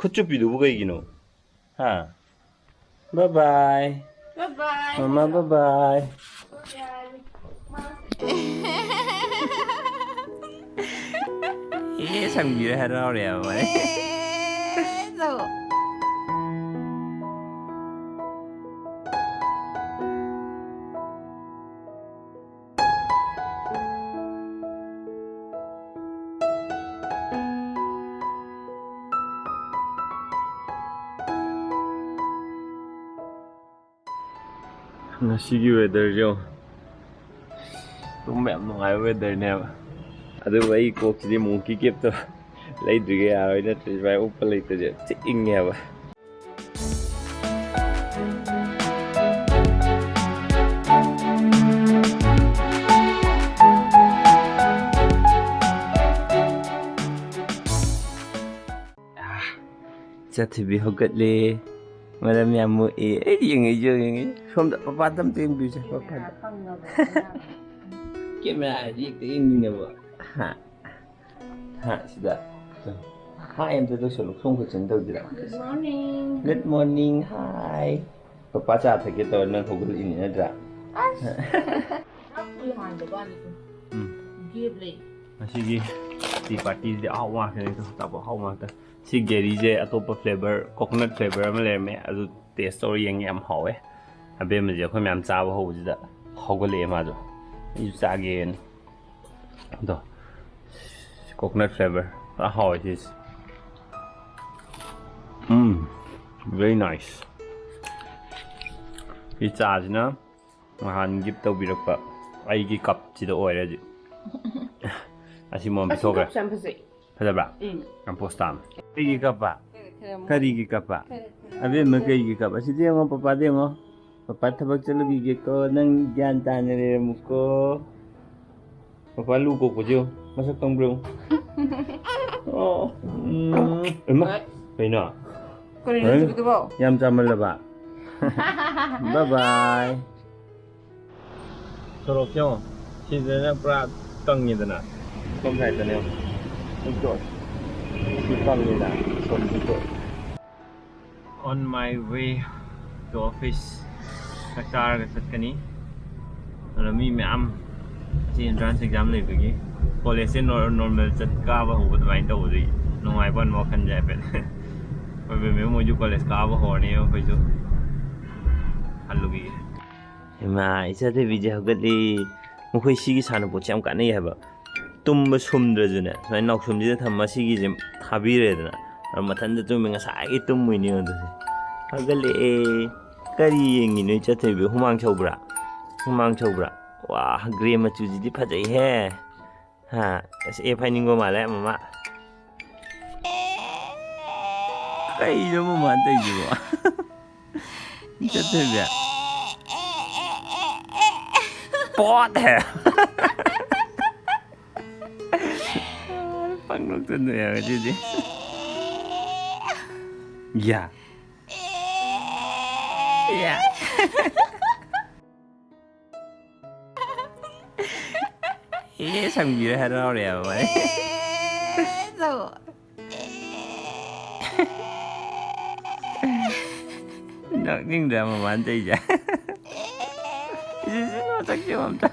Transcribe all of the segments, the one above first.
ꯈꯨꯠꯆꯨꯞꯄꯤꯗꯨꯕꯨ ꯀꯩꯒꯤꯅꯣ ꯍꯥ bye bye Bye bye. mama bye bye 상비를 하러 오래요 ngasi기 웨더죠. 좀 얌농아요 웨더네요. 아주 왜 이거 기대 몽키 캡터 레이드게 아이나 트라이 오빠 레이드죠. 찡잉해요. 자 TV 허것래 Madam yang mu yang hijau yang som tak papa tam tu yang bisa papa. Kamera aja itu ini ni bu. Ha sudah. Ha yang tu tu selalu sungguh cenderung tidak. Good morning. Good morning, hi. Papa cakap kita nak hugul ini ada. Aku yang ada ban itu. Give leh. Masih di party di awal kan itu tak apa awal tu. Si Gary je atopa flavor coconut flavor ama le me adu taste story yang yam hawe Abemma je khoi myam cha ba ho ji da haw ga le ma jo yu cha ge ni do coconut flavor how it is very nice pi cha ji na mahan gift tau bi rak pa ai gi cup ji da oi ra ji asi mom bi so ga Padahal, kampostam. Kaya ka pa? Kari ka pa? Abemma kaya ka pa? Si dia ngomong papa dia ngomong. Papa tabak calo gigi ko nang janta nire mo ko. Papa luko ko jo. Masak tong bro. Oh. Emma. Kaya na. Kaya na ba? Yam sama ba? Bye bye. Sorok yo. Si dia na pra tong ni na. Kom sai ta ne. On my way to office, kakar ke kani. Rami ma'am si entrance exam le bagi. College normal chat ka ba hu ba mai to ri. Nongai ban mo khan jai pen. Ba be me mo ju college ka ba ho ni ko ju. Halu gi. Ma isa de bi ja gatli. Mo khoi si gi sana bo cham ka nei ha ba. tumba sumdrajune so nok sumji da thamma sigi je thabire dana mathanda tum nga sai tum mui ni ondu agale kari yengi noi chathebe humang chobra wa gre ma chuji di phajai he ha e phaining go mala mama kai no mama tai ji wa chathebe pot he Menok tu ya jadi. Ya. Ya. Ini sambil harau ya, Pak. So. Nak ning dah memantai je. Ini tak jawab tak.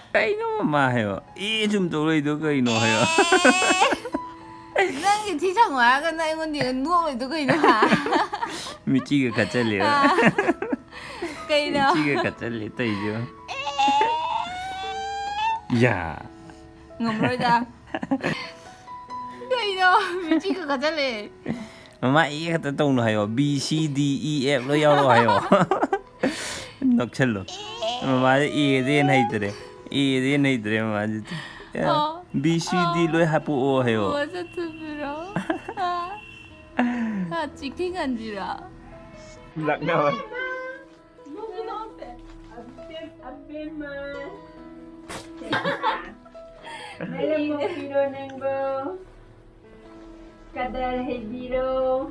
Kay no mama hayo. 좀 돌아이도 kay no hayo. Nang ti chang wa ga nai ngon di nuo le do kay no ha. 미치게 가짜리요. Kay no. 미치게 가짜리 또 이죠. 야. Ngom rồi da. Kay no, michiga 가짜리. mama 이 같은 동로 하요. B C D E F 로 야로 하요. 녹철로. mama 이 대엔 하이더래. 이 대엔 하이더래 mama 진짜. B C D 로 하고 오 해요. 맞아 투브로. 아, 치킨 간지라. lạc nào Abemma. Malam mo biro nang bo. Kadal hay biro.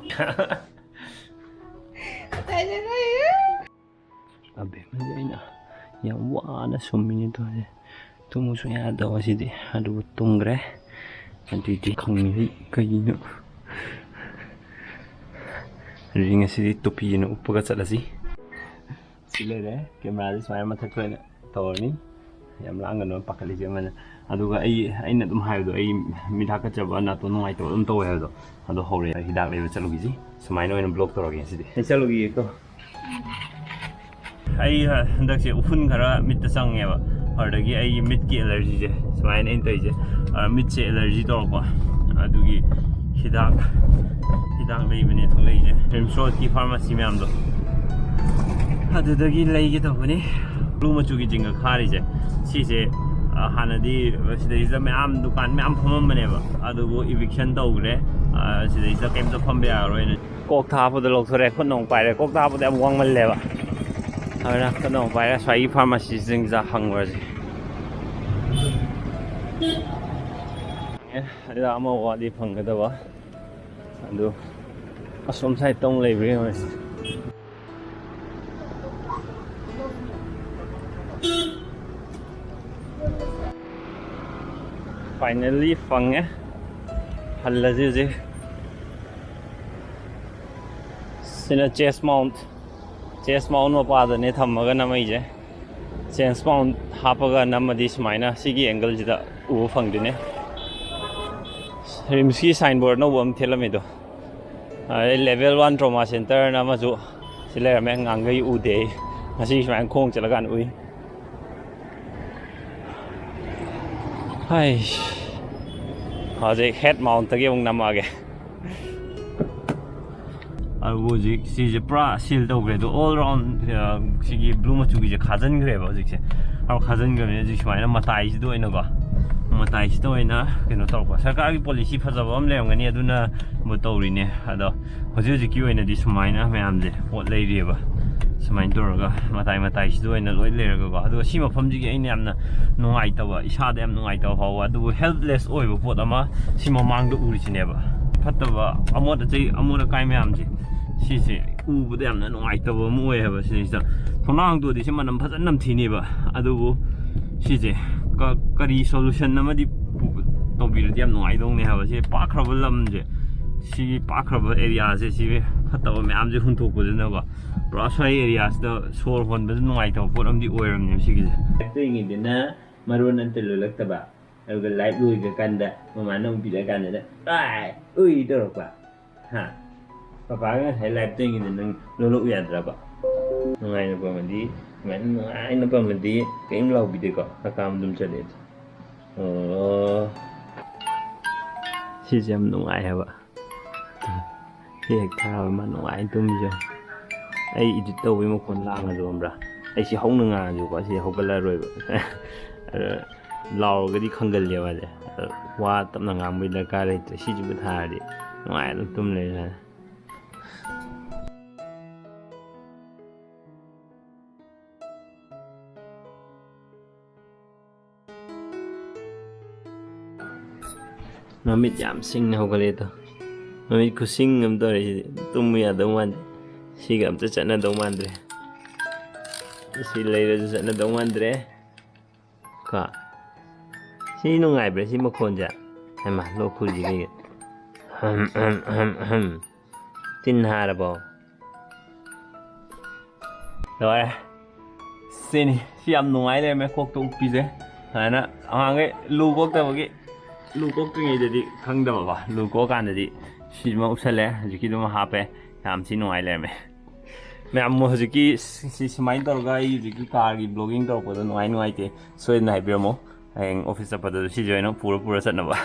Abemma dai na yang wana sumini to je tumu so ya da wasi di adu tungre nanti di khangni kai no ring asidi topi na upaga chalasi sile re camera di smile mathak thoi na torni yam lang no pakali je man aduga ai na dum hayo do ai midha ka chaba na to no ai to dum to hayo do adu hore hidak le chalu gi ji smile no in block toroge sidi chalu gi ko ai handak se ufun khara mit ta sang eba ardagi ai mit ki allergy je smile in to je mit se allergy to ko adugi hidak lei bane thong lei je Remshot ki pharmacy me amdo adudagi lei ge to bane blue machu gi jinga khari je si se hanadi sidai za me am dukan me am phom bane ba adugo eviction to gre sidai za kem to phom be aro ne kok tha pu de lok thore khon nong pai re kok tha pu de am wang mal le ba ara khon nong pai ra swai pharmacy jing za hang wa je ada ama wa di phang ga da ba adu asom sai tong lei be ma finally phang e halla je je sina chest mount no pa da ne tham ga na mai je chest mount ha pa ga nam di smaina sigi angle ji da u phang de ne rimski signboard no bom thela me do level 1 trauma center na ma ju sile me ngangai u de ngasi smang khong chala gan ui hai haje head mount ge ong namage aru ji si je pra seal do gre do all round sigi blue ma chu gi je khajan gre ba ji se aru khajan gre ji smai na matai ji do ina go matai ji do ina keno tor ko sarkar gi policy phajaba am leong ani aduna mo tori ne ado hoje ji ki oina di smai na me am je pot lei ri ba smai tor ga matai ji do ina loi le ga go ado si ma pham ji gi ai ne amna nungai ta ba isa da am nungai ta hawa adu helpless oi ba pot ama si ma mang do uri chi ne ba phataba amo da jai amo da kai me am ji si si u bu da am na nungai ta ba mu oi ha ba si sa thonang do di si manam phajan nam thi ni ba adu bu si je kari solution na ma di to bi ri am nungai dong ne ha ba si pa khrab lam je si pa khrab area je si phataba me am je hun thok bu na ba Rasai areas the soul one but no I don't put on the oil on your city. Doing it in a maroon until you looked about. I will like doing a canda, Mamma be the candidate. Aye, ui, Doropa. Ha. Papa, I like doing it in the look at rubber. No, I know Pomadi, when I know Pomadi, came low with the car. I come them to it. Oh, she's no I have a. Here, Carman, no I don't know. Ai edit to we mo kon lang a dom bra ai si hong nga ju ko si hokala roi ba law ga di khangal le wa le wa tam na ngam bi da ka le si ji bu tha di ngai lu tum le ha namit jam sing na hokale to namit ku sing ngam to re tum ya da wan si gam ta chana dong mandre si leira ju chana dong mandre ka si no ngai bre si mo khon ja ai ma lo khul ji ge tin ha ra bo rồi xin si am no ngai le me khok to pi je ana ang ge lu kok ta ge lu kok ke ngi de di khang da ba lu ko kan de di si ma usale ji ki do ma ha pe am si no ngai le me मैं am hojiki si smai tor ga I hojiki car gi blogging tor ko no ai no ai te so in hai be mo ang office pa do si join no pura pura sat na ba